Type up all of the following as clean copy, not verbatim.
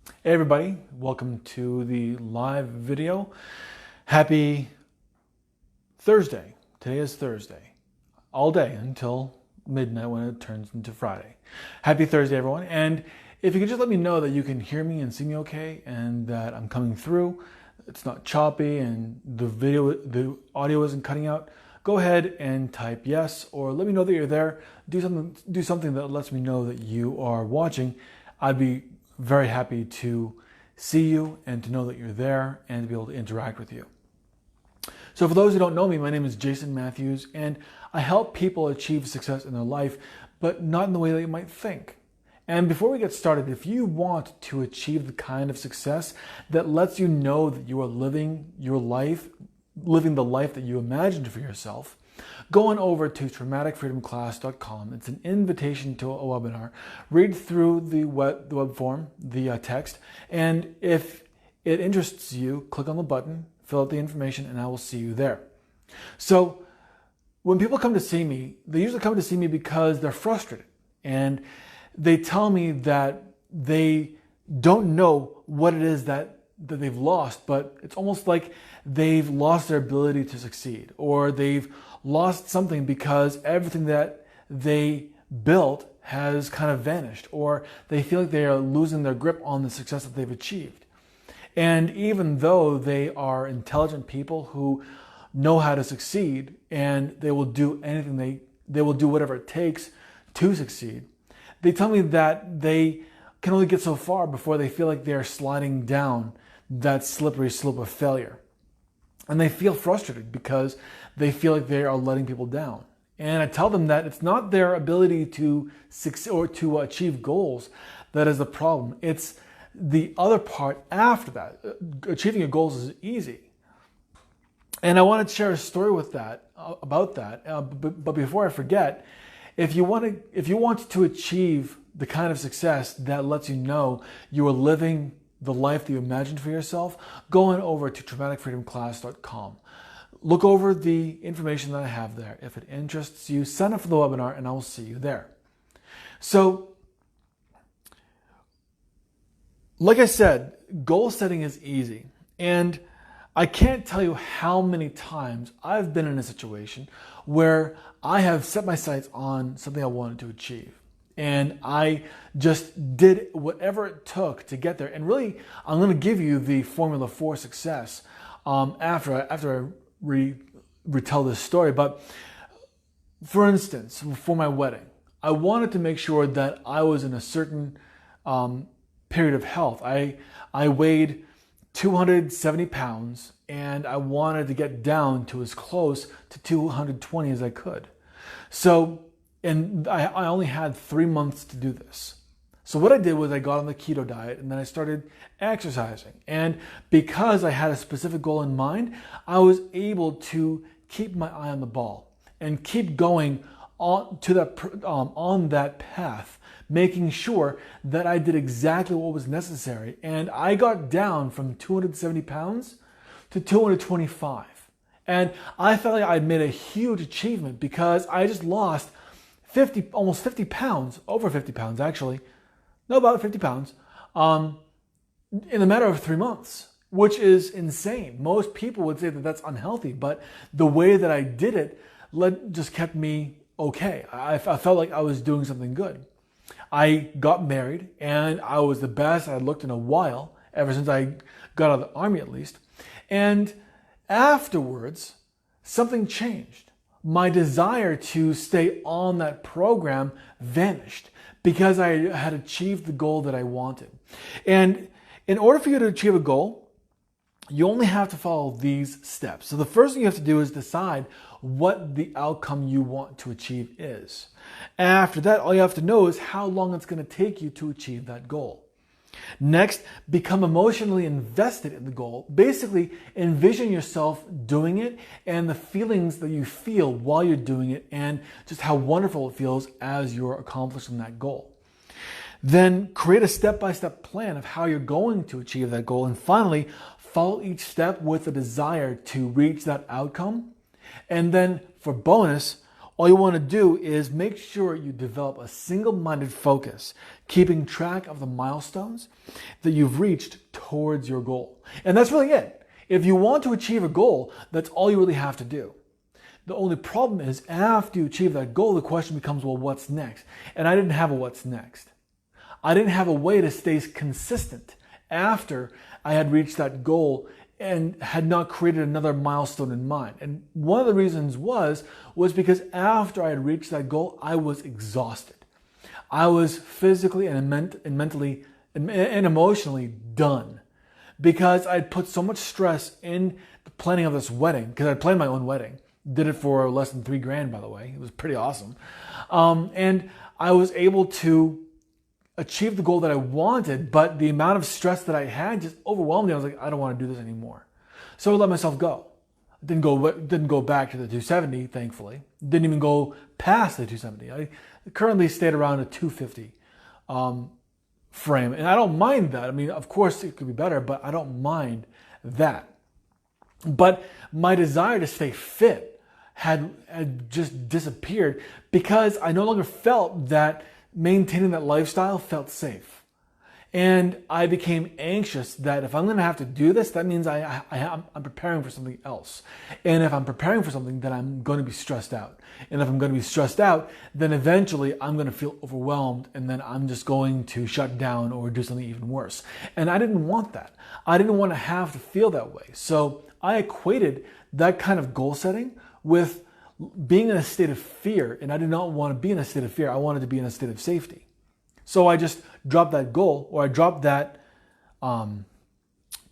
Hey everybody, welcome to the live video. Happy Thursday. Today is Thursday. All day until midnight when it turns into Friday. Happy Thursday everyone. And if you could just let me know that you can hear me and see me okay and that I'm coming through, it's not choppy and the audio isn't cutting out, go ahead and type yes or let me know that you're there. Do something that lets me know that you are watching. I'd be very happy to see you and to know that you're there and to be able to interact with you. So for those who don't know me, my name is Jason Matthews and I help people achieve success in their life, but not in the way that you might think. And before we get started, if you want to achieve the kind of success that lets you know that you are living your life, living the life that you imagined for yourself, go on over to traumaticfreedomclass.com. It's an invitation to a webinar. Read through the web form, the text, and if it interests you, click on the button, fill out the information, and I will see you there. So when people come to see me, they usually come to see me because they're frustrated, and they tell me that they don't know what it is that they've lost, but it's almost like they've lost their ability to succeed, or they've lost something because everything that they built has kind of vanished, or they feel like they are losing their grip on the success that they've achieved. And even though they are intelligent people who know how to succeed and they will do anything, they will do whatever it takes to succeed, they tell me that they can only get so far before they feel like they're sliding down that slippery slope of failure. And they feel frustrated because they feel like they are letting people down. And I tell them that it's not their ability to succeed or to achieve goals that is the problem. It's the other part after that. Achieving your goals is easy. And I wanted to share a story with about that. But before I forget, if you want to achieve the kind of success that lets you know you are living the life that you imagined for yourself, go on over to traumaticfreedomclass.com. Look over the information that I have there. If it interests you, sign up for the webinar and I will see you there. So, like I said, goal setting is easy. And I can't tell you how many times I've been in a situation where I have set my sights on something I wanted to achieve. And I just did whatever it took to get there. And really, I'm going to give you the formula for success after I retell this story. But for instance, for my wedding, I wanted to make sure that I was in a certain period of health. I weighed 270 pounds and I wanted to get down to as close to 220 as I could. And I only had 3 months to do this. So what I did was I got on the keto diet and then I started exercising. And because I had a specific goal in mind, I was able to keep my eye on the ball and keep going on that path, making sure that I did exactly what was necessary. And I got down from 270 pounds to 225. And I felt like I'd made a huge achievement because I just lost almost 50 pounds, over 50 pounds actually, no, about 50 pounds, in a matter of 3 months, which is insane. Most people would say that that's unhealthy, but the way that I did it just kept me okay. I felt like I was doing something good. I got married and I was the best I had looked in a while, ever since I got out of the army at least. And afterwards, something changed. My desire to stay on that program vanished because I had achieved the goal that I wanted. And in order for you to achieve a goal, you only have to follow these steps. So the first thing you have to do is decide what the outcome you want to achieve is. After that, all you have to know is how long it's going to take you to achieve that goal. Next, become emotionally invested in the goal. Basically, envision yourself doing it and the feelings that you feel while you're doing it and just how wonderful it feels as you're accomplishing that goal. Then create a step-by-step plan of how you're going to achieve that goal. And finally, follow each step with a desire to reach that outcome. And then for bonus, All you want to do is make sure you develop a single-minded focus, keeping track of the milestones that you've reached towards your goal. And that's really it. If you want to achieve a goal, that's all you really have to do. The only problem is after you achieve that goal, the question becomes, well, what's next? And I didn't have a what's next. I didn't have a way to stay consistent after I had reached that goal and had not created another milestone in mind. And one of the reasons was because after I had reached that goal, I was exhausted. I was physically and mentally and emotionally done because I'd put so much stress in the planning of this wedding, because I'd planned my own wedding. Did it for less than $3,000, by the way. It was pretty awesome. And I was able to achieve the goal that I wanted, but the amount of stress that I had just overwhelmed me. I was like, I don't want to do this anymore. So I let myself go. Didn't go back to the 270, thankfully. Didn't even go past the 270. I currently stayed around a 250 frame. And I don't mind that. I mean, of course it could be better, but I don't mind that. But my desire to stay fit had just disappeared because I no longer felt that maintaining that lifestyle felt safe. And I became anxious that if I'm going to have to do this, that means I'm preparing for something else. And if I'm preparing for something, then I'm going to be stressed out. And if I'm going to be stressed out, then eventually I'm going to feel overwhelmed, and then I'm just going to shut down or do something even worse. And I didn't want that. I didn't want to have to feel that way. So I equated that kind of goal setting with being in a state of fear, and I did not want to be in a state of fear. I wanted to be in a state of safety. So I just dropped that goal, or I dropped that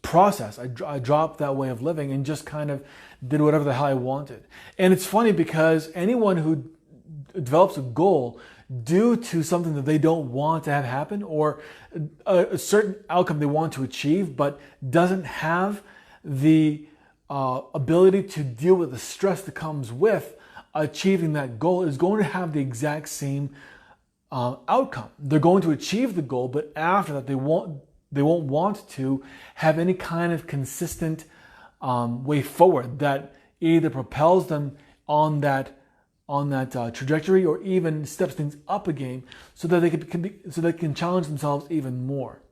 process. I dropped that way of living and just kind of did whatever the hell I wanted. And it's funny because anyone who develops a goal due to something that they don't want to have happen, or a certain outcome they want to achieve, but doesn't have the ability to deal with the stress that comes with achieving that goal, is going to have the exact same outcome. They're going to achieve the goal, but after that, they won't want to have any kind of consistent way forward that either propels them on that trajectory or even steps things up a game, so that they can challenge themselves even more.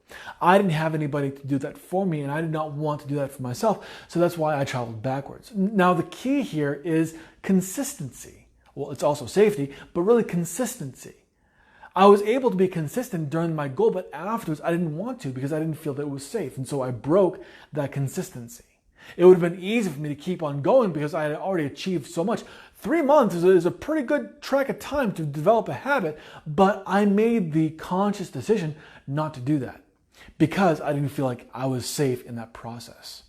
I didn't have anybody to do that for me, and I did not want to do that for myself, so that's why I traveled backwards. Now, the key here is consistency. Well, it's also safety, but really consistency. I was able to be consistent during my goal, but afterwards I didn't want to because I didn't feel that it was safe, and so I broke that consistency. It would have been easy for me to keep on going because I had already achieved so much. 3 months is a pretty good track of time to develop a habit, but I made the conscious decision not to do that, because I didn't feel like I was safe in that process.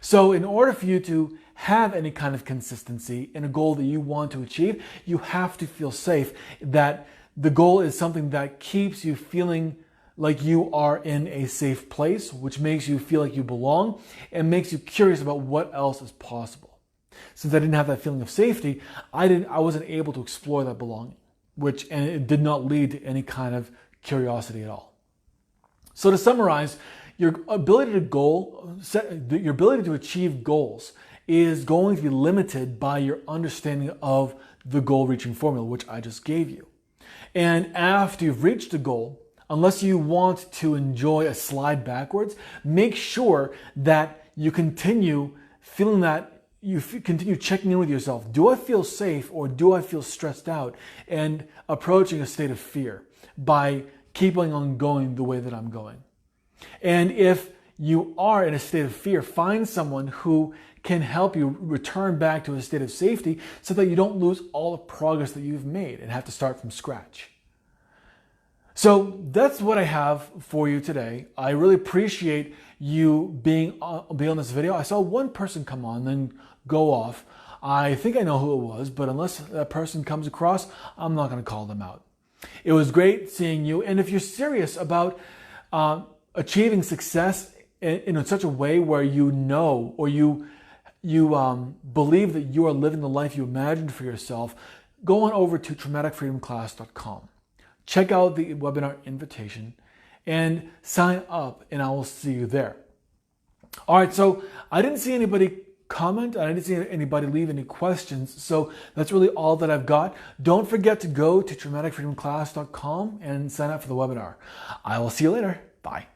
So in order for you to have any kind of consistency in a goal that you want to achieve, you have to feel safe that the goal is something that keeps you feeling like you are in a safe place, which makes you feel like you belong and makes you curious about what else is possible. Since I didn't have that feeling of safety, I wasn't able to explore that belonging, and it did not lead to any kind of curiosity at all. So to summarize, your ability to achieve goals is going to be limited by your understanding of the goal reaching formula, which I just gave you. And after you've reached the goal, unless you want to enjoy a slide backwards, make sure that you continue feeling that continue checking in with yourself. Do I feel safe, or do I feel stressed out? And approaching a state of fear by keeping on going the way that I'm going. And if you are in a state of fear, find someone who can help you return back to a state of safety so that you don't lose all the progress that you've made and have to start from scratch. So that's what I have for you today. I really appreciate you being on this video. I saw one person come on, then go off. I think I know who it was, but unless that person comes across, I'm not going to call them out. It was great seeing you. And if you're serious about achieving success in such a way where you know, or you believe that you are living the life you imagined for yourself, go on over to traumaticfreedomclass.com. Check out the webinar invitation and sign up, and I will see you there. All right, so I didn't see anybody comment. I didn't see anybody leave any questions. So that's really all that I've got. Don't forget to go to traumaticfreedomclass.com and sign up for the webinar. I will see you later. Bye.